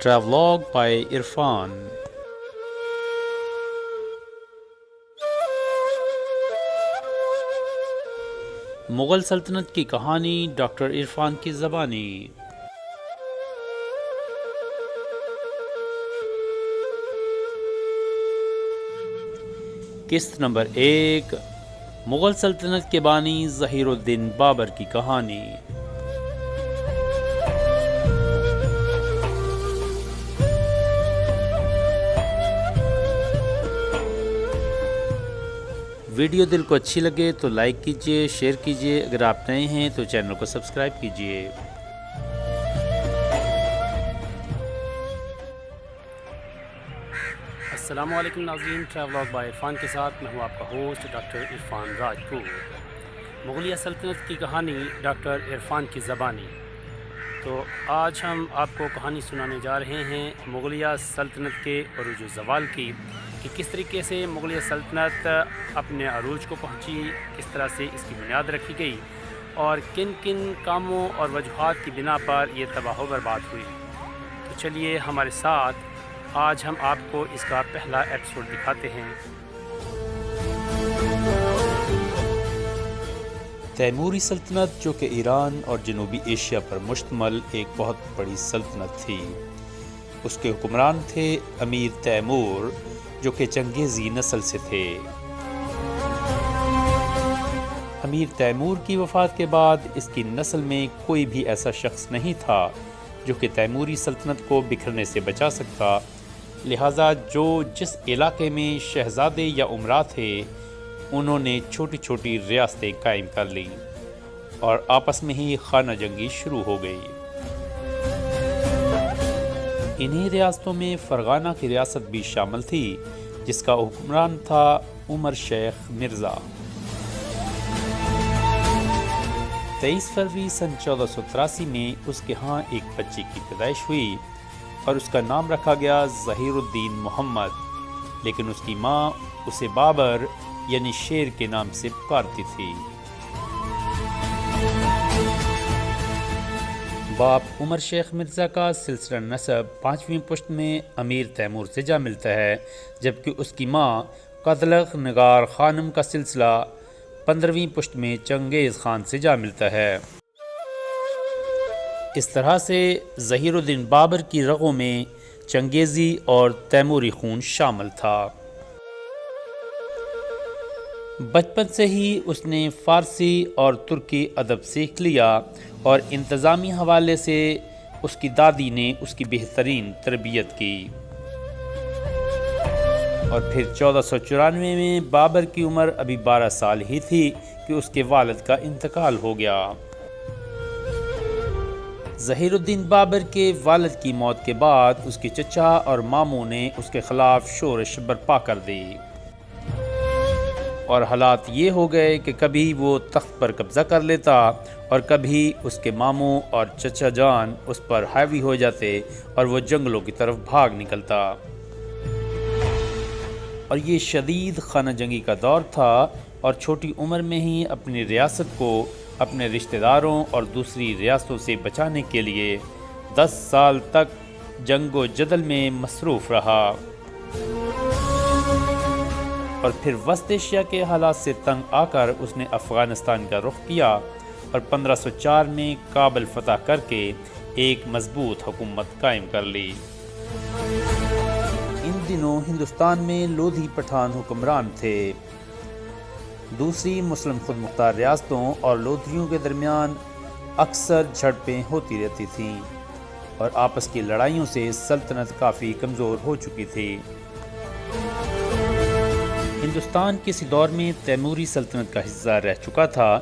Travelogue by Irfan. Mughal سلطنت کی کہانی ڈاکٹر عرفان کی زبانی. قسط نمبر 1. مغل سلطنت کے بانی ظہیر الدین بابر کی کہانی. ویڈیو دل کو اچھی لگے تو لائک کیجئے، شیئر کیجئے، اگر آپ نئے ہیں تو چینل کو سبسکرائب کیجئے. السلام علیکم ناظرین، ٹریولاگ بائی عرفان کے ساتھ میں ہوں آپ کا ہوسٹ ڈاکٹر عرفان راجپور. مغلیہ سلطنت کی کہانی ڈاکٹر عرفان کی زبانی. تو آج ہم آپ کو کہانی سنانے جا رہے ہیں مغلیہ سلطنت کے عروج و زوال کی، کہ کس طریقے سے مغلیہ سلطنت اپنے عروج کو پہنچی، کس طرح سے اس کی بنیاد رکھی گئی اور کن کن کاموں اور وجوہات کی بنا پر یہ تباہ و برباد ہوئی. تو چلیے ہمارے ساتھ آج ہم آپ کو اس کا پہلا ایپیسوڈ دکھاتے ہیں. تیموری سلطنت، جو کہ ایران اور جنوبی ایشیا پر مشتمل ایک بہت بڑی سلطنت تھی. اس کے حکمران تھے امیر تیمور، جو کہ چنگیزی نسل سے تھے. امیر تیمور کی وفات کے بعد اس کی نسل میں کوئی بھی ایسا شخص نہیں تھا جو کہ تیموری سلطنت کو بکھرنے سے بچا سکتا. لہٰذا جو جس علاقے میں شہزادے یا امراء تھے انہوں نے چھوٹی چھوٹی ریاستیں قائم کر لیں اور آپس میں ہی خانہ جنگی شروع ہو گئی. انہی ریاستوں میں فرغانہ کی ریاست بھی شامل تھی، جس کا حکمران تھا عمر شیخ مرزا. 23 فروری سن 1483 میں اس کے ہاں ایک بچے کی پیدائش ہوئی اور اس کا نام رکھا گیا ظہیر الدین محمد، لیکن اس کی ماں اسے بابر یعنی شیر کے نام سے پکارتی تھی. باپ عمر شیخ مرزا کا سلسلہ نسب 5ویں پشت میں امیر تیمور سے جا ملتا ہے، جبکہ اس کی ماں قدلغ نگار خانم کا سلسلہ 15ویں پشت میں چنگیز خان سے جا ملتا ہے. اس طرح سے ظہیر الدین بابر کی رگوں میں چنگیزی اور تیموری خون شامل تھا. بچپن سے ہی اس نے فارسی اور ترکی ادب سیکھ لیا اور انتظامی حوالے سے اس کی دادی نے اس کی بہترین تربیت کی. اور پھر 1494 میں بابر کی عمر ابھی 12 سال ہی تھی کہ اس کے والد کا انتقال ہو گیا. ظہیر الدین بابر کے والد کی موت کے بعد اس کے چچا اور ماموں نے اس کے خلاف شورش برپا کر دی اور حالات یہ ہو گئے کہ کبھی وہ تخت پر قبضہ کر لیتا اور کبھی اس کے ماموں اور چچا جان اس پر حاوی ہو جاتے اور وہ جنگلوں کی طرف بھاگ نکلتا. اور یہ شدید خانہ جنگی کا دور تھا اور چھوٹی عمر میں ہی اپنی ریاست کو اپنے رشتہ داروں اور دوسری ریاستوں سے بچانے کے لیے 10 سال تک جنگ و جدل میں مصروف رہا. اور پھر وسط ایشیا کے حالات سے تنگ آ کر اس نے افغانستان کا رخ کیا اور 1504 میں کابل فتح کر کے ایک مضبوط حکومت قائم کر لی. ان دنوں ہندوستان میں لودھی پٹھان حکمران تھے. دوسری مسلم خود مختار ریاستوں اور لودھیوں کے درمیان اکثر جھڑپیں ہوتی رہتی تھیں اور آپس کی لڑائیوں سے سلطنت کافی کمزور ہو چکی تھی. ہندوستان کسی دور میں تیموری سلطنت کا حصہ رہ چکا تھا.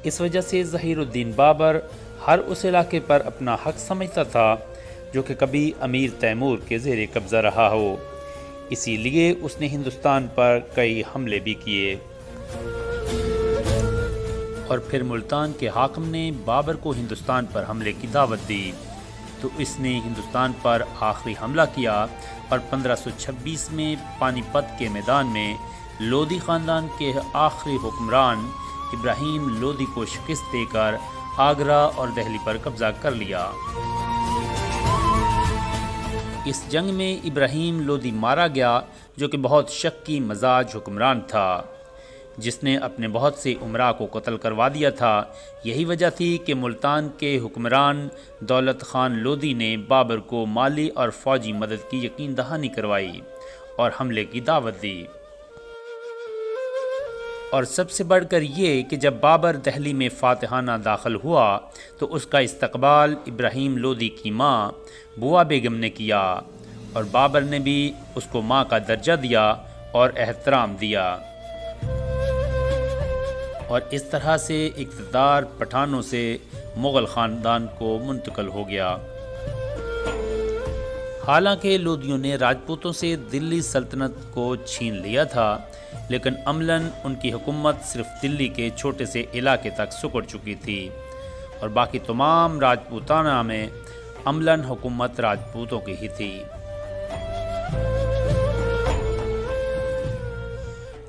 اس وجہ سے ظہیر الدین بابر ہر اس علاقے پر اپنا حق سمجھتا تھا جو کہ کبھی امیر تیمور کے زیر قبضہ رہا ہو. اسی لیے اس نے ہندوستان پر کئی حملے بھی کیے. اور پھر ملتان کے حاکم نے بابر کو ہندوستان پر حملے کی دعوت دی تو اس نے ہندوستان پر آخری حملہ کیا اور 1526 میں پانی پت کے میدان میں لودھی خاندان کے آخری حکمران ابراہیم لودھی کو شکست دے کر آگرہ اور دہلی پر قبضہ کر لیا. اس جنگ میں ابراہیم لودھی مارا گیا، جو کہ بہت شکی مزاج حکمران تھا، جس نے اپنے بہت سے امراء کو قتل کروا دیا تھا۔ یہی وجہ تھی کہ ملتان کے حکمران دولت خان لودھی نے بابر کو مالی اور فوجی مدد کی یقین دہانی کروائی اور حملے کی دعوت دی۔ اور سب سے بڑھ کر یہ کہ جب بابر دہلی میں فاتحانہ داخل ہوا تو اس کا استقبال ابراہیم لودھی کی ماں بوا بیگم نے کیا، اور بابر نے بھی اس کو ماں کا درجہ دیا اور احترام دیا، اور اس طرح سے اقتدار پٹھانوں سے مغل خاندان کو منتقل ہو گیا۔ حالانکہ لودھیوں نے راجپوتوں سے دلی سلطنت کو چھین لیا تھا، لیکن عملاً ان کی حکومت صرف دلی کے چھوٹے سے علاقے تک سکڑ چکی تھی، اور باقی تمام راجپوتانہ میں عملاً حکومت راجپوتوں کی ہی تھی۔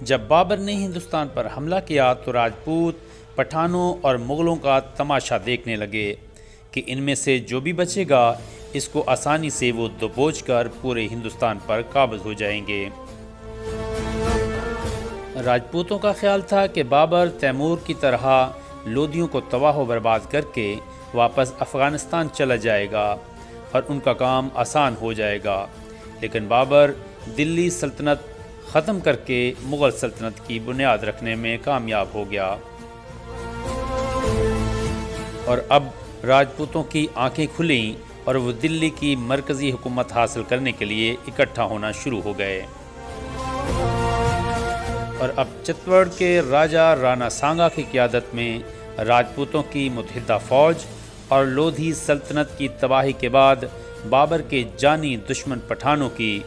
جب بابر نے ہندوستان پر حملہ کیا تو راجپوت پٹھانوں اور مغلوں کا تماشا دیکھنے لگے کہ ان میں سے جو بھی بچے گا اس کو آسانی سے وہ دبوچ کر پورے ہندوستان پر قابض ہو جائیں گے۔ راجپوتوں کا خیال تھا کہ بابر تیمور کی طرح لودھیوں کو تباہ و برباد کر کے واپس افغانستان چلا جائے گا اور ان کا کام آسان ہو جائے گا، لیکن بابر دلی سلطنت ختم کر کے مغل سلطنت کی بنیاد رکھنے میں کامیاب ہو گیا، اور اب راجپوتوں کی آنکھیں کھلیں اور وہ دلی کی مرکزی حکومت حاصل کرنے کے لیے اکٹھا ہونا شروع ہو گئے۔ اور اب چتوڑ کے راجہ رانا سانگا کی قیادت میں راجپوتوں کی متحدہ فوج اور لودھی سلطنت کی تباہی کے بعد بابر کے جانی دشمن پٹھانوں کی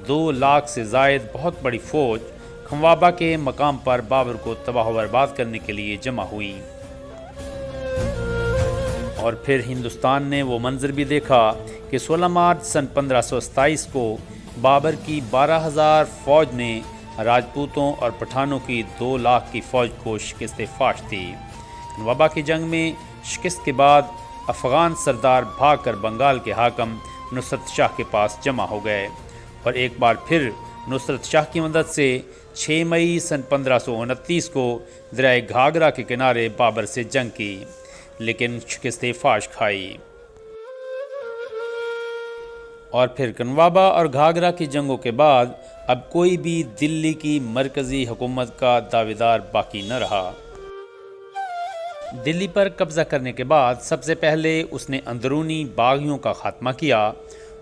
2 لاکھ سے زائد بہت بڑی فوج کھنوابا کے مقام پر بابر کو تباہ و برباد کرنے کے لیے جمع ہوئی، اور پھر ہندوستان نے وہ منظر بھی دیکھا کہ 16 مارچ سن 1527 کو بابر کی 12,000 فوج نے راجپوتوں اور پٹھانوں کی 2 لاکھ کی فوج کو شکست فاش دی۔ کھنوابا کی جنگ میں شکست کے بعد افغان سردار بھاگ کر بنگال کے حاکم نصرت شاہ کے پاس جمع ہو گئے، اور ایک بار پھر نصرت شاہ کی مدد سے 6 مئی سن 1529 کو دریائے گھاگرا کے کنارے بابر سے جنگ کی، لیکن شکست فاش کھائی۔ اور پھر کنوابا اور گھاگرا کی جنگوں کے بعد اب کوئی بھی دلی کی مرکزی حکومت کا دعویدار باقی نہ رہا۔ دلی پر قبضہ کرنے کے بعد سب سے پہلے اس نے اندرونی باغیوں کا خاتمہ کیا،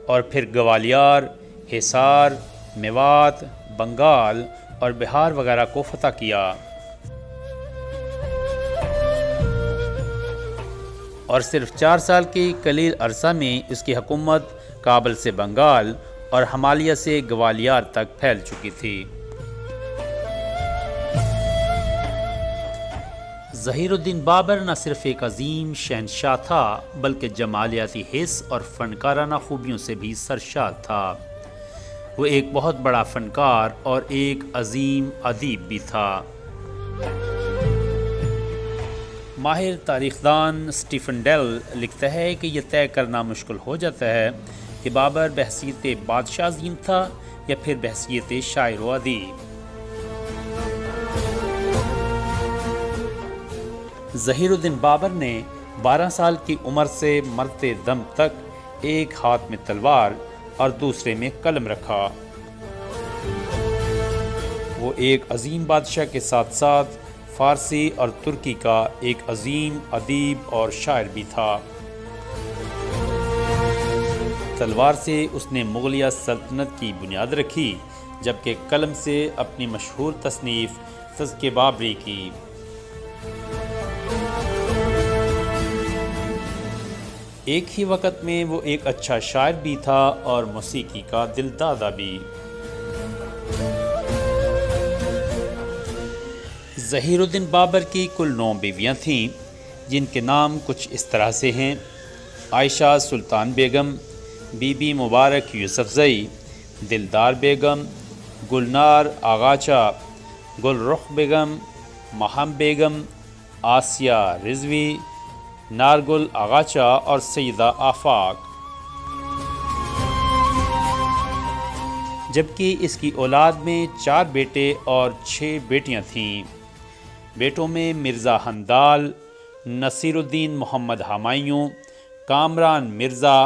اور پھر گوالیار، حصار، میوات، بنگال اور بہار وغیرہ کو فتح کیا، اور صرف 4 سال کی قلیل عرصہ میں اس کی حکومت کابل سے بنگال اور ہمالیہ سے گوالیار تک پھیل چکی تھی۔ ظہیر الدین بابر نہ صرف ایک عظیم شہنشاہ تھا بلکہ جمالیاتی حس اور فنکارانہ خوبیوں سے بھی سرشار تھا۔ وہ ایک بہت بڑا فنکار اور ایک عظیم ادیب بھی تھا۔ ماہر تاریخ دان اسٹیفن ڈیل لکھتا ہے کہ یہ طے کرنا مشکل ہو جاتا ہے کہ بابر بحیثیت بادشاہ عظیم تھا یا پھر بحیثیت شاعر و ادیب۔ ظہیر الدین بابر نے 12 سال کی عمر سے مرتے دم تک ایک ہاتھ میں تلوار اور دوسرے میں قلم رکھا۔ وہ ایک عظیم بادشاہ کے ساتھ ساتھ فارسی اور ترکی کا ایک عظیم ادیب اور شاعر بھی تھا۔ تلوار سے اس نے مغلیہ سلطنت کی بنیاد رکھی، جبکہ قلم سے اپنی مشہور تصنیف تذکرہ بابری کی۔ ایک ہی وقت میں وہ ایک اچھا شاعر بھی تھا اور موسیقی کا دل دادا بھی۔ ظہیر الدین بابر کی کل 9 بیویاں تھیں، جن کے نام کچھ اس طرح سے ہیں: عائشہ سلطان بیگم، بی بی مبارک یوسف زئی، دلدار بیگم، گلنار آغاچا، گل رخ بیگم، مہم بیگم، آسیہ رضوی، نارگل آغاچا اور سیدہ آفاق۔ جبکہ اس کی اولاد میں 4 بیٹے اور 6 بیٹیاں تھیں۔ بیٹوں میں مرزا حمدال، نصیر الدین محمد ہمایوں، کامران مرزا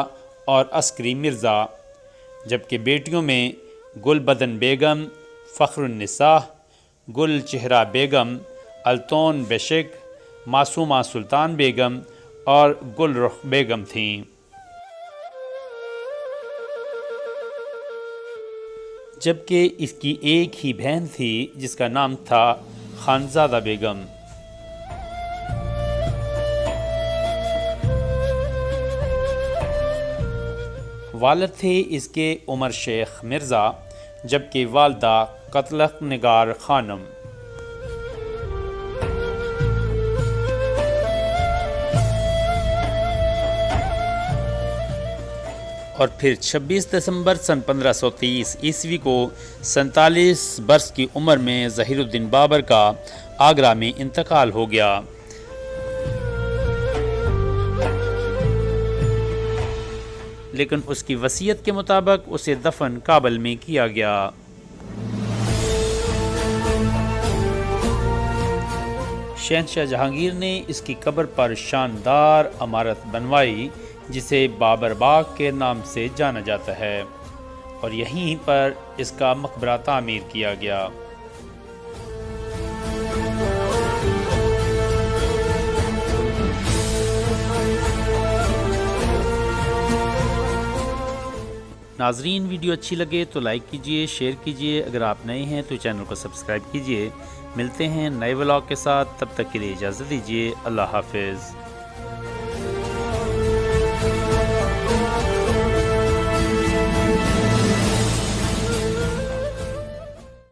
اور عسکری مرزا، جبکہ بیٹیوں میں گل بدن بیگم، فخر النساء، گل چہرہ بیگم، التون بیشک، معصومہ سلطان بیگم اور گل رخ بیگم تھیں۔ جبکہ اس کی ایک ہی بہن تھی جس کا نام تھا خانزادہ بیگم۔ والد تھے اس کے عمر شیخ مرزا، جبکہ والدہ قتلق نگار خانم۔ اور پھر 26 دسمبر سن 1530 عیسوی کو 47 برس کی عمر میں ظہیر الدین بابر کا آگرہ میں انتقال ہو گیا۔ لیکن اس کی وصیت کے مطابق اسے دفن کابل میں کیا گیا۔ شہنشاہ جہانگیر نے اس کی قبر پر شاندار عمارت بنوائی جسے بابر باغ کے نام سے جانا جاتا ہے، اور یہیں پر اس کا مقبرہ تعمیر کیا گیا۔ ناظرین، ویڈیو اچھی لگے تو لائک کیجئے، شیئر کیجئے، اگر آپ نئے ہیں تو چینل کو سبسکرائب کیجئے۔ ملتے ہیں نئے ولاگ کے ساتھ، تب تک کے لیے اجازت دیجئے۔ اللہ حافظ۔